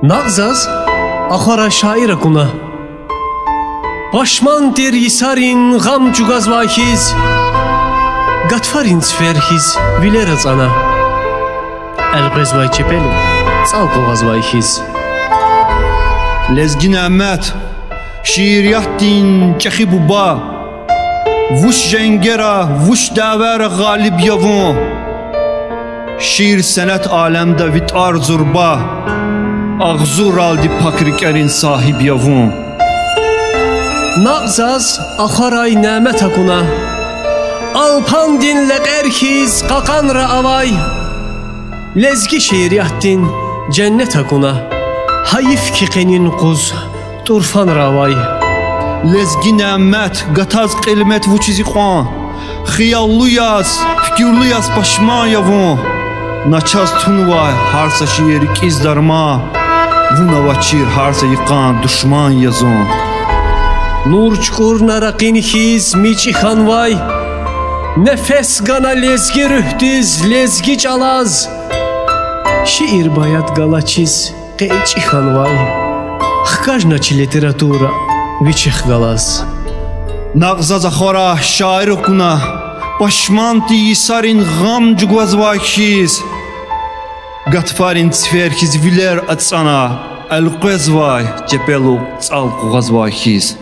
Nağzaz axara şair akuna Başman der yisarin gam cugaz vahiz Gatfarin sferhiz vileraz ana Elgez vay çepelu Salqoğaz vahiz Lezgin Ahmet Şiiriyat din çexi buba Vuş jengera vuş daver galib yavun Şiir senet alemde vitar zurba Ağzur aldi pakrikerin sahib yavun Nağzaz axaray nəmət akuna Alpan dinle qərkiz qaqanra avay Lezgi şiiriyyattin cennet akuna Hayif ki qenin quz turfan ravay Lezgin Ahmet gataz qilmet vuçizi xan Xiyallu yaz fikirlu yaz başma yavun Naçaz tunvay harsa şiiri kizdarma Vunavaçir harsa yıkan düşman yazun Nur çukur naraqin hiz miçi xanvay Nefes gana lezgi rühtiz lezgi çalaz Şiir bayat galaçiz qeyçi xanvay Xkajnaçi literatura viçix galaz Nağzaz axara şair okuna Başman diyisarin gam cugvazvakiz Gatfarin sferkiz viler atsana Elqezvay cepelu salqoğazvakiz